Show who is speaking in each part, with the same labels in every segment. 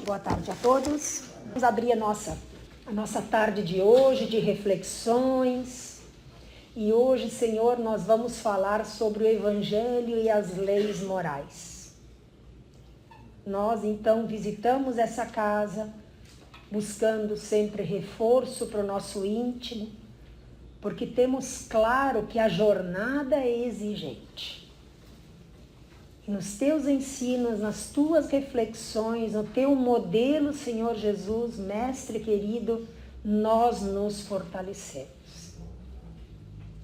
Speaker 1: Boa tarde a todos. Vamos abrir a nossa tarde de hoje de reflexões. E hoje, Senhor, nós vamos falar sobre o Evangelho e as leis morais. Nós, então, visitamos essa casa, buscando sempre reforço para o nosso íntimo, porque temos claro que a jornada é exigente. Nos teus ensinos, nas tuas reflexões, no teu modelo, Senhor Jesus, Mestre querido, nós nos fortalecemos.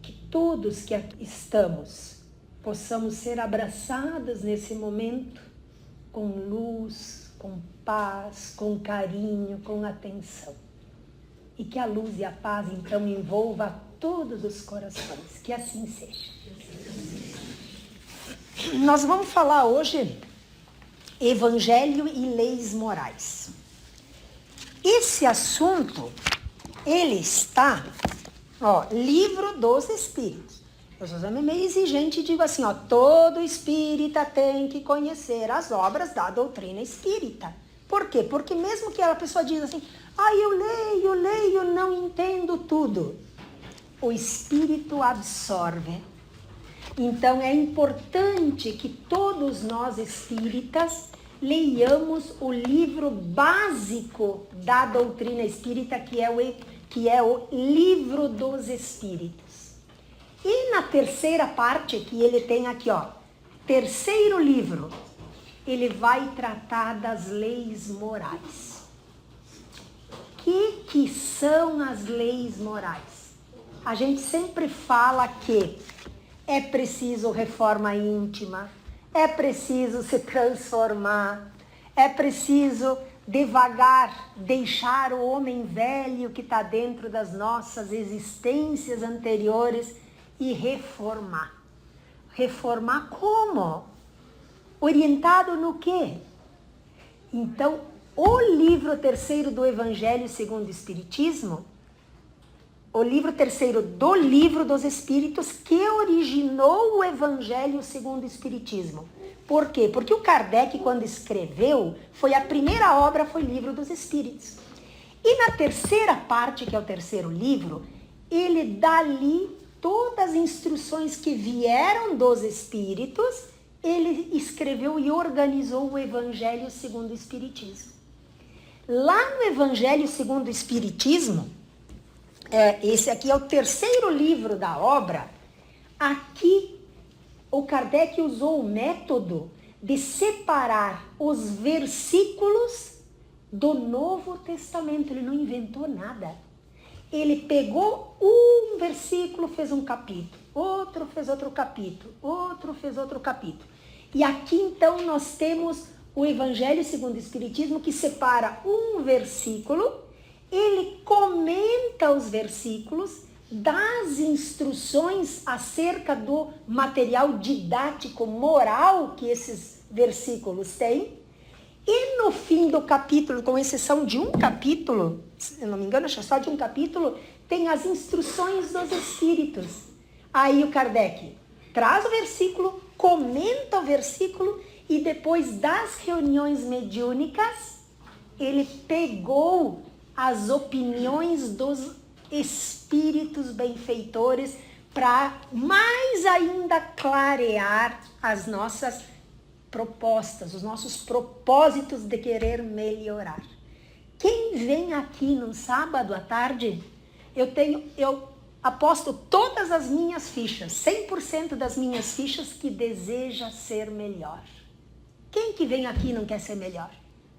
Speaker 1: Que todos que aqui estamos possamos ser abraçados nesse momento com luz, com paz, com carinho, com atenção. E que a luz e a paz, então, envolva todos os corações. Que assim seja. Nós vamos falar hoje Evangelho e leis morais. Esse assunto, ele está, Livro dos Espíritos. Eu sou meio exigente e digo assim, todo espírita tem que conhecer as obras da doutrina espírita. Por quê? Porque mesmo que a pessoa diz assim, eu leio, não entendo tudo. O espírito absorve. Então, é importante que todos nós espíritas leiamos o livro básico da doutrina espírita, que é o Livro dos Espíritos. E na terceira parte, que ele tem aqui, terceiro livro, ele vai tratar das leis morais. Que são as leis morais? A gente sempre fala que é preciso reforma íntima, é preciso se transformar, é preciso devagar deixar o homem velho que está dentro das nossas existências anteriores e reformar. Reformar como? Orientado no quê? Então, o livro terceiro do Evangelho segundo o Espiritismo, o livro terceiro do Livro dos Espíritos, que originou o Evangelho segundo o Espiritismo. Por quê? Porque o Kardec, quando escreveu, a primeira obra foi Livro dos Espíritos. E na terceira parte, que é o terceiro livro, ele dá ali todas as instruções que vieram dos Espíritos, ele escreveu e organizou o Evangelho segundo o Espiritismo. Lá no Evangelho segundo o Espiritismo, esse aqui é o terceiro livro da obra. Aqui o Kardec usou o método de separar os versículos do Novo Testamento. Ele não inventou nada. Ele pegou um versículo, fez um capítulo, outro fez outro capítulo, outro fez outro capítulo. E aqui então nós temos o Evangelho segundo o Espiritismo, que separa um versículo. Ele comenta os versículos, dá as instruções acerca do material didático moral que esses versículos têm. E no fim do capítulo, com exceção de um capítulo, se não me engano, acho só de um capítulo, tem as instruções dos espíritos. Aí o Kardec traz o versículo, comenta o versículo e depois das reuniões mediúnicas, ele pegou as opiniões dos espíritos benfeitores para mais ainda clarear as nossas propostas, os nossos propósitos de querer melhorar. Quem vem aqui no sábado à tarde, eu aposto todas as minhas fichas, 100% das minhas fichas, que deseja ser melhor. Quem que vem aqui não quer ser melhor?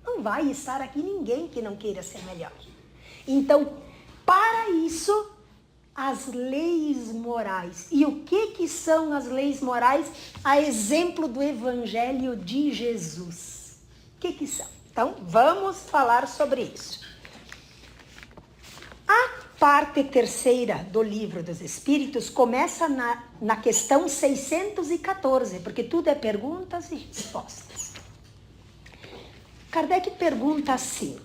Speaker 1: Não vai estar aqui ninguém que não queira ser melhor. Então, para isso, as leis morais. E o que são as leis morais? A exemplo do Evangelho de Jesus. O que são? Então, vamos falar sobre isso. A parte terceira do Livro dos Espíritos começa na questão 614, porque tudo é perguntas e respostas. Kardec pergunta assim: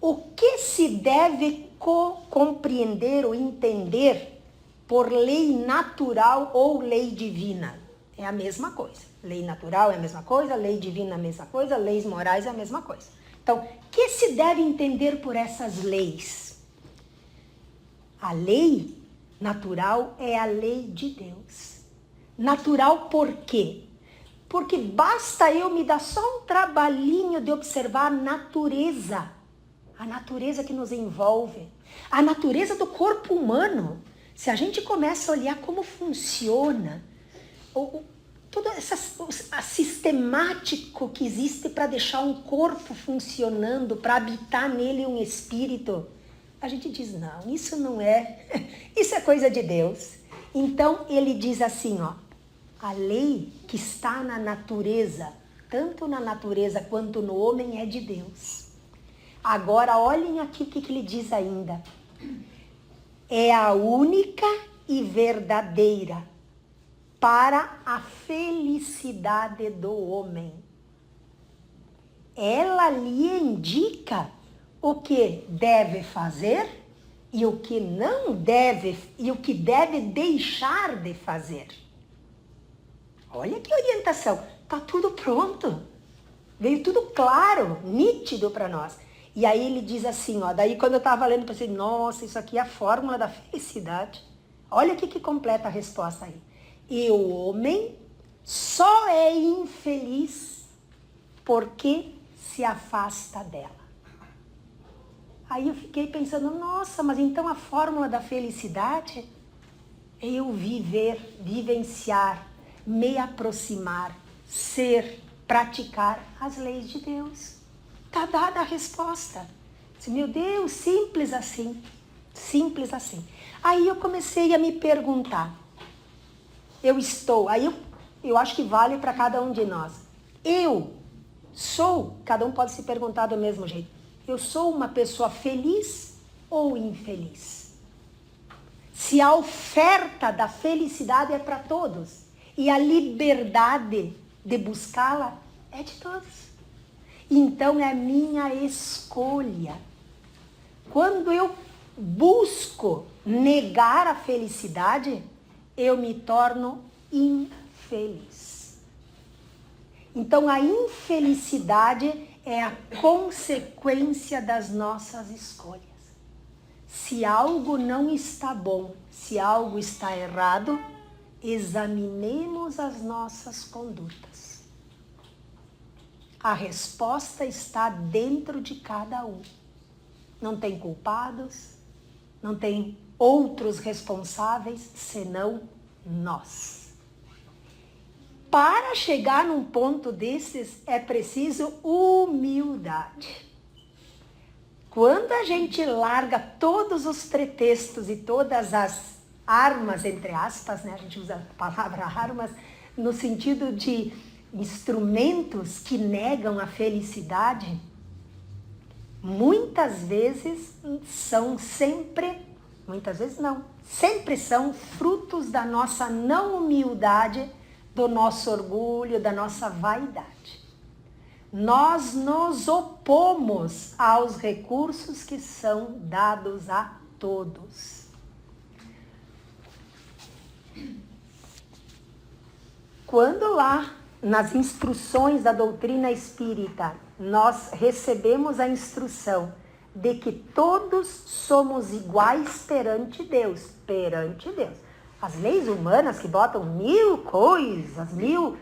Speaker 1: o que se deve compreender ou entender por lei natural ou lei divina? É a mesma coisa. Lei natural é a mesma coisa, lei divina é a mesma coisa, leis morais é a mesma coisa. Então, o que se deve entender por essas leis? A lei natural é a lei de Deus. Natural por quê? Porque basta eu me dar só um trabalhinho de observar a natureza que nos envolve, a natureza do corpo humano. Se a gente começa a olhar como funciona, todo a sistemático que existe para deixar um corpo funcionando, para habitar nele um espírito, a gente diz, não, isso não é, isso é coisa de Deus. Então ele diz assim, ó, a lei que está na natureza, tanto na natureza quanto no homem, é de Deus. Agora olhem aqui o que ele diz ainda. É a única e verdadeira para a felicidade do homem. Ela lhe indica o que deve fazer e o que não deve, e o que deve deixar de fazer. Olha que orientação, tá tudo pronto. Veio tudo claro, nítido para nós. E aí ele diz assim, ó, daí quando eu estava lendo, eu pensei, nossa, isso aqui é a fórmula da felicidade. Olha o que completa a resposta aí. E o homem só é infeliz porque se afasta dela. Aí eu fiquei pensando, nossa, mas então a fórmula da felicidade é eu viver, vivenciar, me aproximar, ser, praticar as leis de Deus. Está dada a resposta. Meu Deus, simples assim. Simples assim. Aí eu comecei a me perguntar. Eu acho que vale para cada um de nós. Cada um pode se perguntar do mesmo jeito. Eu sou uma pessoa feliz ou infeliz? Se a oferta da felicidade é para todos e a liberdade de buscá-la é de todos. Então é a minha escolha. Quando eu busco negar a felicidade, eu me torno infeliz. Então a infelicidade é a consequência das nossas escolhas. Se algo não está bom, se algo está errado, examinemos as nossas condutas. A resposta está dentro de cada um. Não tem culpados, não tem outros responsáveis, senão nós. Para chegar num ponto desses, é preciso humildade. Quando a gente larga todos os pretextos e todas as armas, entre aspas, né? A gente usa a palavra armas no sentido de instrumentos que negam a felicidade, sempre são frutos da nossa não humildade, do nosso orgulho, da nossa vaidade. Nós nos opomos aos recursos que são dados a todos. Quando lá, nas instruções da doutrina espírita, nós recebemos a instrução de que todos somos iguais perante Deus. As leis humanas que botam 1000 coisas, 1000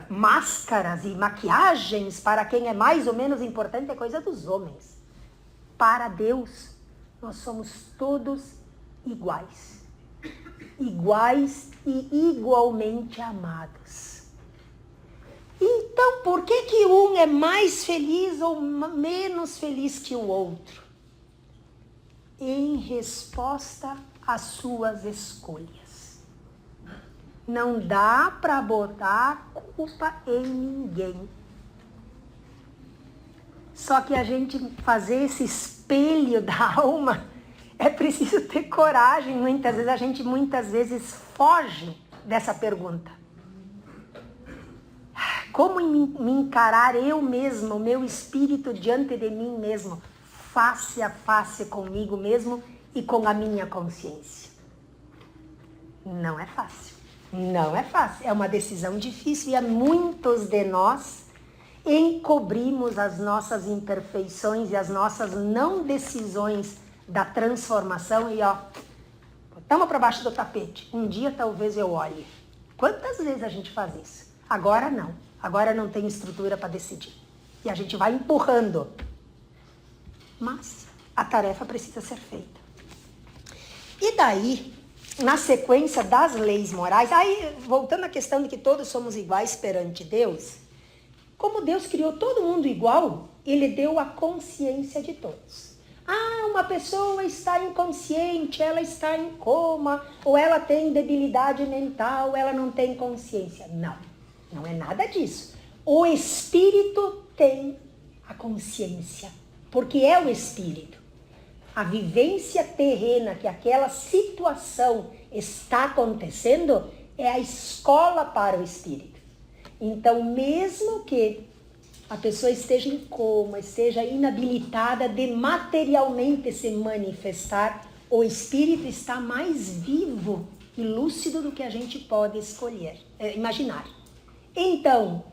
Speaker 1: máscaras e maquiagens para quem é mais ou menos importante é coisa dos homens. Para Deus, nós somos todos iguais. Iguais e igualmente amados. Então, por que um é mais feliz ou menos feliz que o outro? Em resposta às suas escolhas. Não dá para botar culpa em ninguém. Só que a gente fazer esse espelho da alma, é preciso ter coragem. A gente muitas vezes foge dessa pergunta. Como me encarar eu mesma, o meu espírito diante de mim mesmo, face a face comigo mesmo e com a minha consciência? Não é fácil. Não é fácil. É uma decisão difícil e a muitos de nós encobrimos as nossas imperfeições e as nossas não decisões da transformação e botamos para baixo do tapete. Um dia talvez eu olhe. Quantas vezes a gente faz isso? Agora não. Agora não tem estrutura para decidir. E a gente vai empurrando. Mas a tarefa precisa ser feita. E daí, na sequência das leis morais, aí voltando à questão de que todos somos iguais perante Deus, como Deus criou todo mundo igual, ele deu a consciência de todos. Uma pessoa está inconsciente, ela está em coma, ou ela tem debilidade mental, ela não tem consciência. Não, não é nada disso. O espírito tem a consciência, porque é o espírito. A vivência terrena que aquela situação está acontecendo é a escola para o espírito. Então, mesmo que a pessoa esteja em coma, esteja inabilitada de materialmente se manifestar, o espírito está mais vivo e lúcido do que a gente pode imaginar. Então,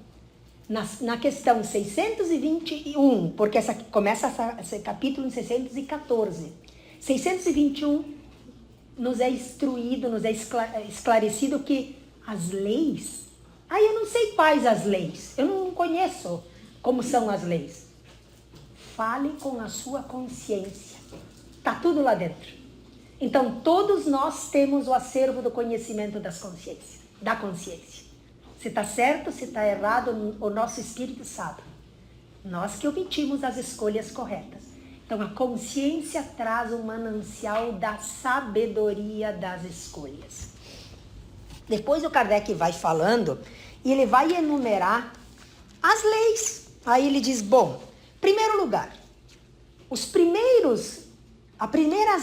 Speaker 1: na questão 621, porque começa esse capítulo em 614, 621 nos é instruído, nos é esclarecido que as leis, eu não sei quais as leis, eu não conheço como são as leis. Fale com a sua consciência. Está tudo lá dentro. Então, todos nós temos o acervo do conhecimento da consciência. Se está certo, se está errado, o nosso espírito sabe. Nós que omitimos as escolhas corretas. Então, a consciência traz um manancial da sabedoria das escolhas. Depois o Kardec vai falando e ele vai enumerar as leis. Aí ele diz, primeiro lugar, as primeiras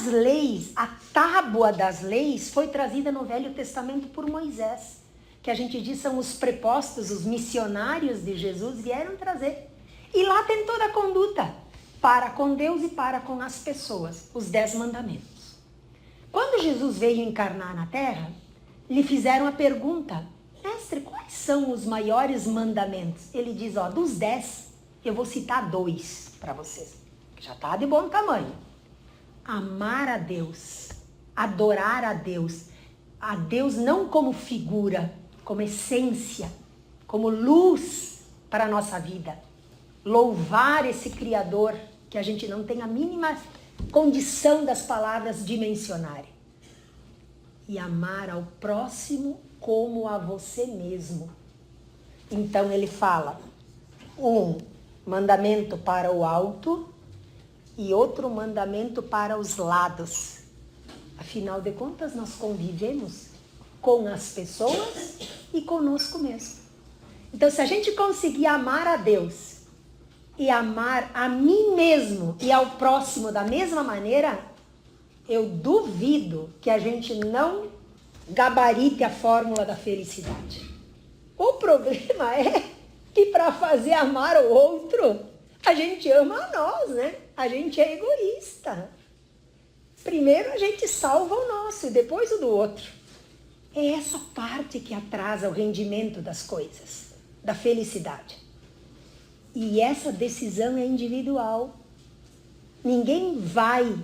Speaker 1: leis, a tábua das leis foi trazida no Velho Testamento por Moisés, que a gente diz são os prepostos, os missionários de Jesus vieram trazer. E lá tem toda a conduta para com Deus e para com as pessoas, os 10 mandamentos. Quando Jesus veio encarnar na Terra, lhe fizeram a pergunta, mestre, quais são os maiores mandamentos? Ele diz, dos 10, eu vou citar 2 para vocês, que já está de bom tamanho. Amar a Deus, adorar a Deus não como figura, como essência, como luz para a nossa vida. Louvar esse Criador, que a gente não tem a mínima condição das palavras de mencionar. E amar ao próximo como a você mesmo. Então ele fala, um mandamento para o alto e outro mandamento para os lados. Afinal de contas, nós convivemos com as pessoas e conosco mesmo. Então, se a gente conseguir amar a Deus e amar a mim mesmo e ao próximo da mesma maneira, eu duvido que a gente não gabarite a fórmula da felicidade. O problema é que para fazer amar o outro, a gente ama a nós, né? A gente é egoísta. Primeiro a gente salva o nosso e depois o do outro. É essa parte que atrasa o rendimento das coisas, da felicidade. E essa decisão é individual. Ninguém vai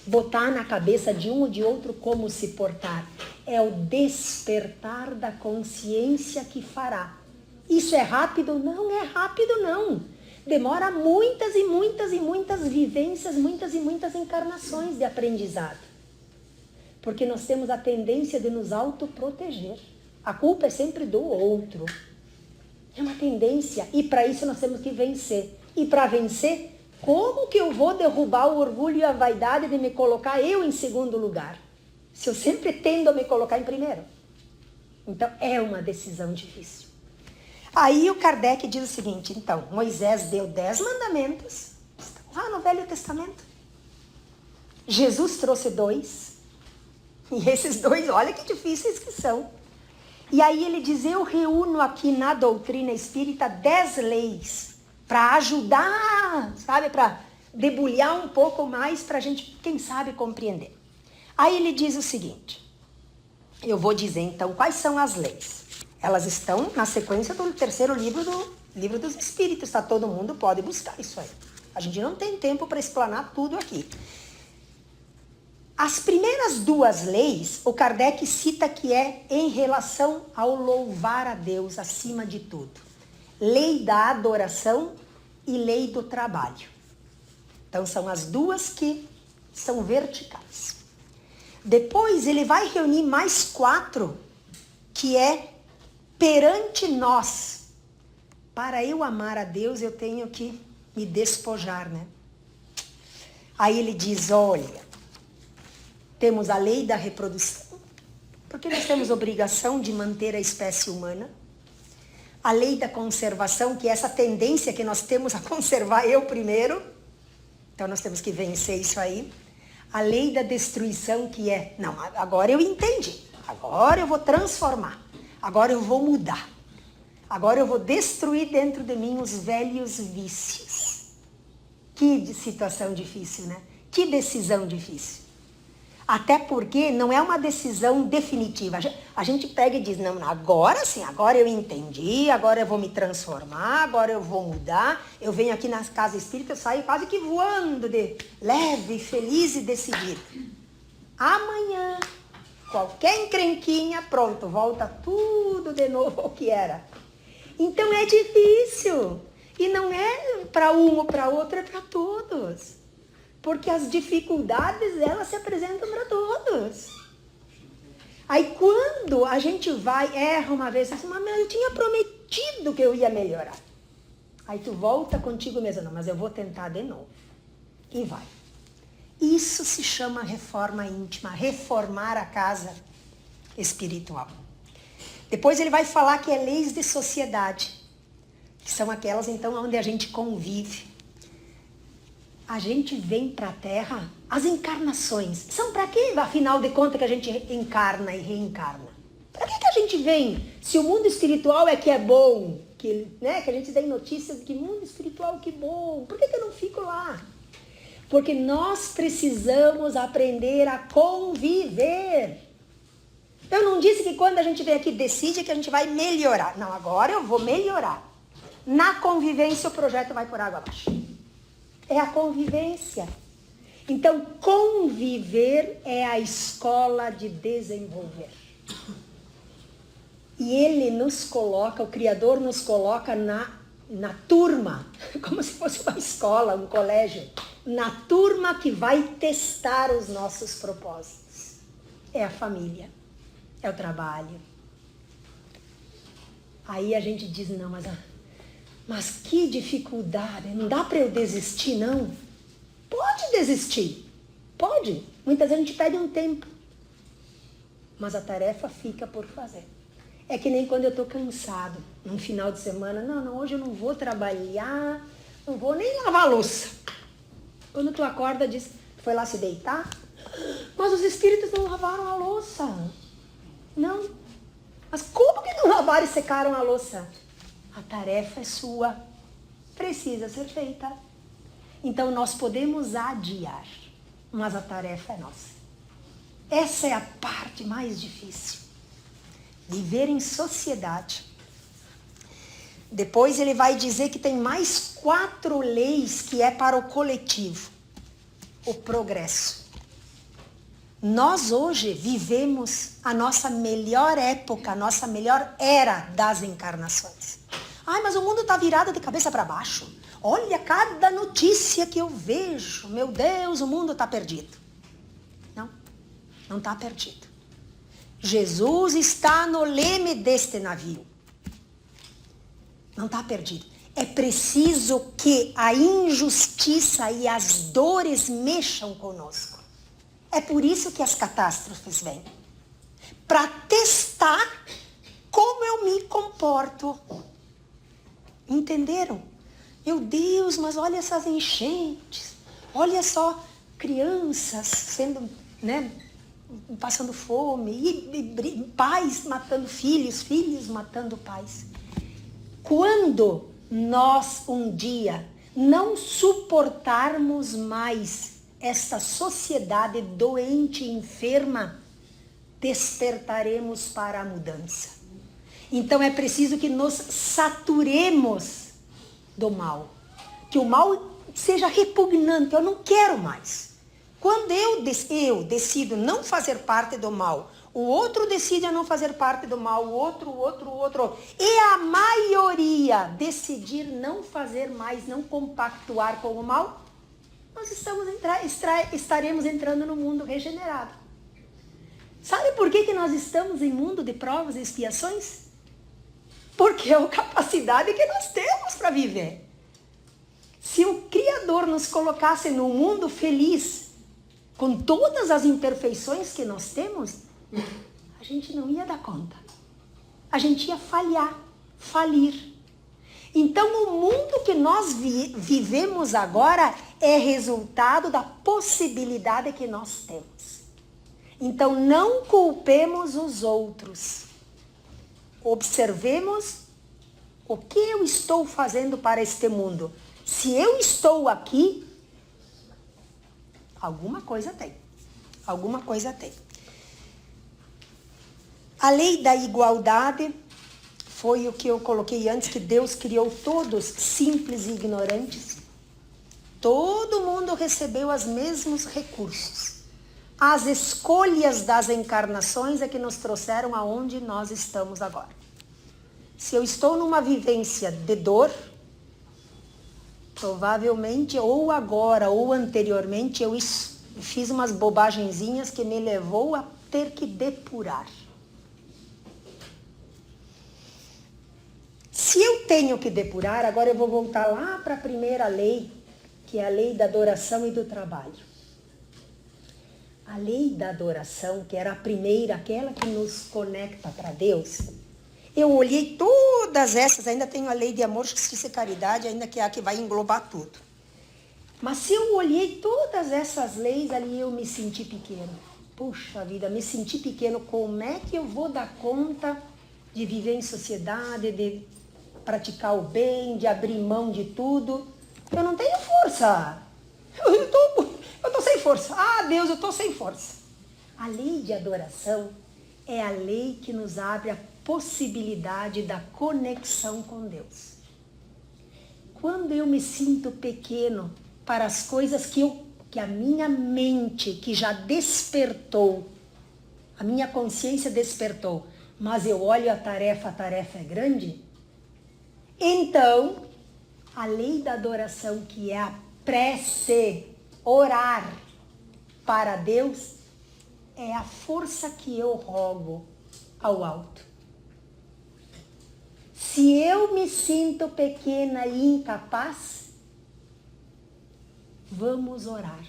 Speaker 1: botar na cabeça de um ou de outro como se portar. É o despertar da consciência que fará. Isso é rápido? Não é rápido, não. Demora muitas e muitas e muitas vivências, muitas e muitas encarnações de aprendizado. Porque nós temos a tendência de nos autoproteger. A culpa é sempre do outro. É uma tendência. E para isso nós temos que vencer. E para vencer, como que eu vou derrubar o orgulho e a vaidade de me colocar eu em segundo lugar? Se eu sempre tendo a me colocar em primeiro. Então, é uma decisão difícil. Aí o Kardec diz o seguinte, então, Moisés deu 10 mandamentos, lá no Velho Testamento. Jesus trouxe 2, e esses 2, olha que difíceis que são. E aí ele diz, eu reúno aqui na doutrina espírita 10 leis, para ajudar, sabe, para debulhar um pouco mais, para a gente, quem sabe, compreender. Aí ele diz o seguinte, eu vou dizer então quais são as leis. Elas estão na sequência do terceiro livro Livro dos Espíritos, tá? Todo mundo pode buscar isso aí. A gente não tem tempo para explanar tudo aqui. As primeiras duas leis, o Kardec cita que é em relação ao louvar a Deus acima de tudo. Lei da adoração e lei do trabalho. Então são as duas que são verticais. Depois ele vai reunir mais 4, que é perante nós. Para eu amar a Deus, eu tenho que me despojar, né? Aí ele diz, olha, temos a lei da reprodução, porque nós temos obrigação de manter a espécie humana. A lei da conservação, que é essa tendência que nós temos a conservar eu primeiro. Então nós temos que vencer isso aí. A lei da destruição, que é, não, agora eu entendi. Agora eu vou transformar. Agora eu vou mudar. Agora eu vou destruir dentro de mim os velhos vícios. Que situação difícil, né? Que decisão difícil. Até porque não é uma decisão definitiva. A gente pega e diz, não, agora sim, agora eu entendi, agora eu vou me transformar, agora eu vou mudar. Eu venho aqui na casa espírita, eu saio quase que voando de leve, feliz e decidido. Amanhã, qualquer encrenquinha, pronto, volta tudo de novo ao que era. Então é difícil. E não é para um ou para outro, é para todos. Porque as dificuldades, elas se apresentam para todos. Aí quando a gente vai, erra uma vez, assim, mas eu tinha prometido que eu ia melhorar. Aí tu volta contigo mesmo, não, mas eu vou tentar de novo. E vai. Isso se chama reforma íntima, reformar a casa espiritual. Depois ele vai falar que é leis de sociedade, que são aquelas então onde a gente convive. A gente vem para a Terra, as encarnações são para quê? Afinal de contas que a gente encarna e reencarna. Para que a gente vem? Se o mundo espiritual é que é bom, que a gente tem notícias de que mundo espiritual que bom, por que eu não fico lá? Porque nós precisamos aprender a conviver. Eu não disse que quando a gente vem aqui decide que a gente vai melhorar. Não, agora eu vou melhorar. Na convivência o projeto vai por água abaixo. É a convivência. Então, conviver é a escola de desenvolver. E ele nos coloca, o Criador nos coloca na turma, como se fosse uma escola, um colégio, na turma que vai testar os nossos propósitos. É a família, é o trabalho. Aí a gente diz, não, mas que dificuldade, não dá para eu desistir, não? Pode desistir, pode. Muitas vezes a gente pede um tempo, mas a tarefa fica por fazer. É que nem quando eu estou cansado, num final de semana, não, hoje eu não vou trabalhar, não vou nem lavar a louça. Quando tu acorda, diz, foi lá se deitar, mas os espíritos não lavaram a louça. Não, mas como que não lavaram e secaram a louça? A tarefa é sua, precisa ser feita. Então nós podemos adiar, mas a tarefa é nossa. Essa é a parte mais difícil. Viver em sociedade. Depois ele vai dizer que tem mais 4 leis que é para o coletivo. O progresso. Nós hoje vivemos a nossa melhor época, a nossa melhor era das encarnações. Ai, mas o mundo está virado de cabeça para baixo. Olha cada notícia que eu vejo. Meu Deus, o mundo está perdido. Não está perdido. Jesus está no leme deste navio. Não está perdido. É preciso que a injustiça e as dores mexam conosco. É por isso que as catástrofes vêm. Para testar como eu me comporto. Entenderam? Meu Deus, mas olha essas enchentes. Olha só crianças sendo, passando fome. E pais matando filhos, filhos matando pais. Quando nós um dia não suportarmos mais essa sociedade doente e enferma, despertaremos para a mudança. Então é preciso que nos saturemos do mal. Que o mal seja repugnante, eu não quero mais. Quando eu decido não fazer parte do mal, o outro decide não fazer parte do mal, o outro, e a maioria decidir não fazer mais, não compactuar com o mal, nós estaremos entrando no mundo regenerado. Sabe por que nós estamos em mundo de provas e expiações? Porque é a capacidade que nós temos para viver. Se o Criador nos colocasse num mundo feliz, com todas as imperfeições que nós temos, a gente não ia dar conta. A gente ia falir. Então, o mundo que nós vivemos agora é resultado da possibilidade que nós temos. Então, não culpemos os outros. Observemos o que eu estou fazendo para este mundo. Se eu estou aqui, alguma coisa tem. Alguma coisa tem. A lei da igualdade foi o que eu coloquei antes, que Deus criou todos simples e ignorantes. Todo mundo recebeu os mesmos recursos. As escolhas das encarnações é que nos trouxeram aonde nós estamos agora. Se eu estou numa vivência de dor, provavelmente ou agora ou anteriormente eu fiz umas bobagenzinhas que me levou a ter que depurar. Se eu tenho que depurar, agora eu vou voltar lá para a primeira lei, que é a lei da adoração e do trabalho. A lei da adoração, que era a primeira, aquela que nos conecta para Deus, eu olhei todas essas, ainda tenho a lei de amor, justiça e caridade, ainda que é a que vai englobar tudo. Mas se eu olhei todas essas leis ali, eu me senti pequeno. Puxa vida, me senti pequeno, como é que eu vou dar conta de viver em sociedade, de praticar o bem, de abrir mão de tudo? Eu não tenho força. Eu tô sem força. Ah, Deus, eu tô sem força. A lei de adoração é a lei que nos abre a possibilidade da conexão com Deus. Quando eu me sinto pequeno para as coisas que a minha mente, que já despertou, a minha consciência despertou, mas eu olho a tarefa é grande, então a lei da adoração, que é a prece, orar para Deus, é a força que eu rogo ao alto. Se eu me sinto pequena e incapaz, vamos orar.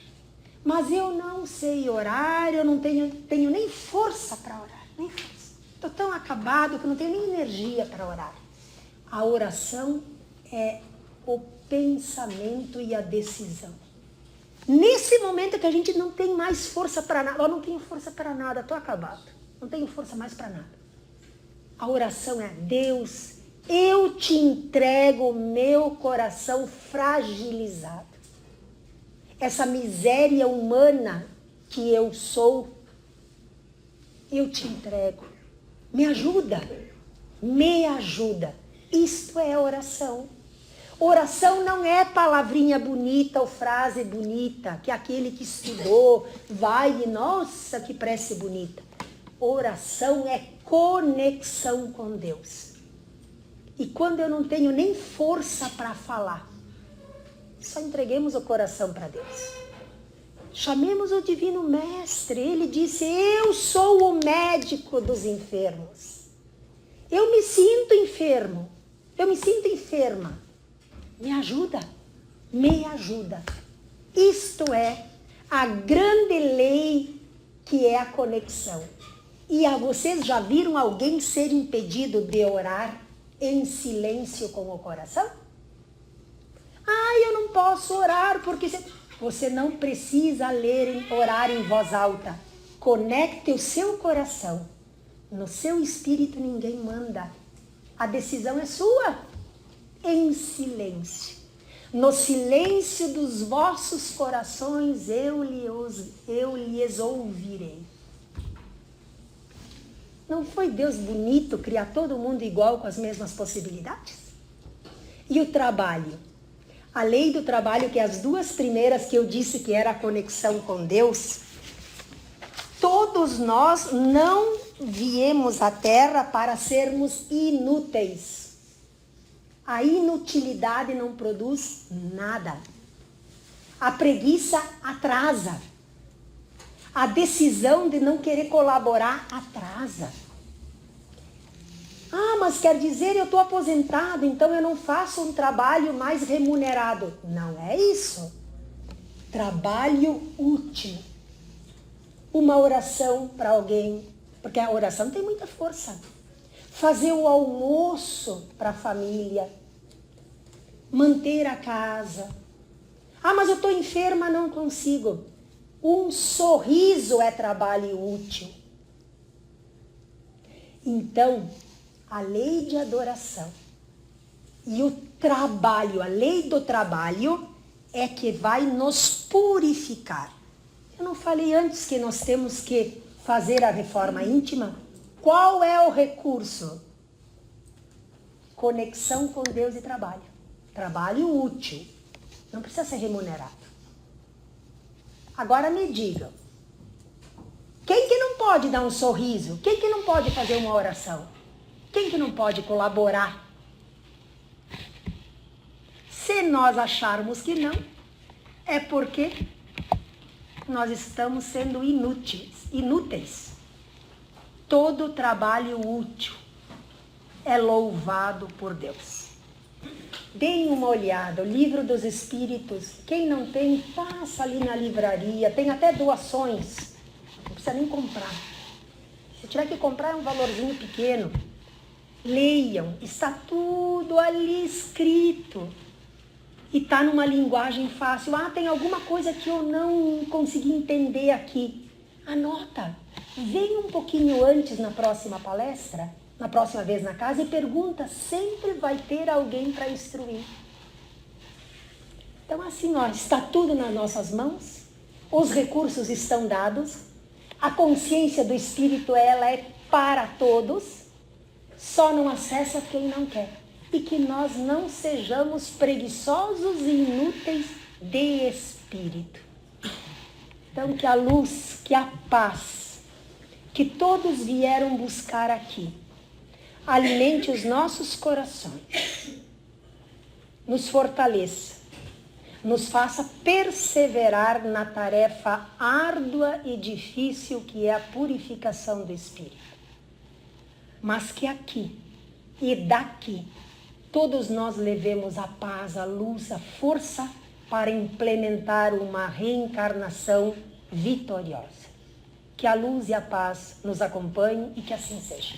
Speaker 1: Mas eu não sei orar, eu não tenho nem força para orar, nem força. Estou tão acabado que não tenho nem energia para orar. A oração é o pensamento e a decisão. Nesse momento que a gente não tem mais força para nada, eu não tenho força para nada, estou acabado, não tenho força mais para nada. A oração é: Deus, eu te entrego o meu coração fragilizado. Essa miséria humana que eu sou, eu te entrego. Me ajuda, me ajuda. Isto é oração. Oração não é palavrinha bonita ou frase bonita, que aquele que estudou vai e, nossa, que prece bonita. Oração é conexão com Deus. E quando eu não tenho nem força para falar, só entreguemos o coração para Deus. Chamemos o Divino Mestre. Ele disse: eu sou o médico dos enfermos. Eu me sinto enfermo. Eu me sinto enferma. Me ajuda. Me ajuda. Isto é a grande lei que é a conexão. E vocês já viram alguém ser impedido de orar em silêncio com o coração? Ah, eu não posso orar porque... Você não precisa orar em voz alta. Conecte o seu coração. No seu espírito ninguém manda. A decisão é sua. Em silêncio. No silêncio dos vossos corações eu lhes ouvirei. Não foi Deus bonito criar todo mundo igual com as mesmas possibilidades? E o trabalho? A lei do trabalho, que as duas primeiras que eu disse que era a conexão com Deus, todos nós não viemos à Terra para sermos inúteis. A inutilidade não produz nada. A preguiça atrasa. A decisão de não querer colaborar atrasa. Ah, mas quer dizer eu estou aposentado, então eu não faço um trabalho mais remunerado. Não é isso. Trabalho útil. Uma oração para alguém, porque a oração tem muita força. Fazer o almoço para a família. Manter a casa. Ah, mas eu estou enferma, não consigo. Um sorriso é trabalho útil. Então, a lei de adoração e o trabalho, a lei do trabalho é que vai nos purificar. Eu não falei antes que nós temos que fazer a reforma íntima? Qual é o recurso? Conexão com Deus e trabalho. Trabalho útil. Não precisa ser remunerado. Agora me digam. Quem que não pode dar um sorriso? Quem que não pode fazer uma oração? Quem que não pode colaborar? Se nós acharmos que não, é porque nós estamos sendo inúteis. Todo trabalho útil é louvado por Deus. Deem uma olhada, o Livro dos Espíritos. Quem não tem, passa ali na livraria. Tem até doações. Não precisa nem comprar. Se tiver que comprar, é um valorzinho pequeno. Leiam, está tudo ali escrito. E está numa linguagem fácil. Ah, tem alguma coisa que eu não consegui entender aqui. Anota. Vem um pouquinho antes na próxima palestra, na próxima vez na casa, e pergunta. Sempre vai ter alguém para instruir. Então assim, ó, está tudo nas nossas mãos. Os recursos estão dados. A consciência do Espírito, ela é para todos. Só não acessa quem não quer. E que nós não sejamos preguiçosos e inúteis de espírito. Então, que a luz, que a paz, que todos vieram buscar aqui, alimente os nossos corações, nos fortaleça, nos faça perseverar na tarefa árdua e difícil que é a purificação do espírito. Mas que aqui e daqui todos nós levemos a paz, a luz, a força para implementar uma reencarnação vitoriosa. Que a luz e a paz nos acompanhem e que assim seja.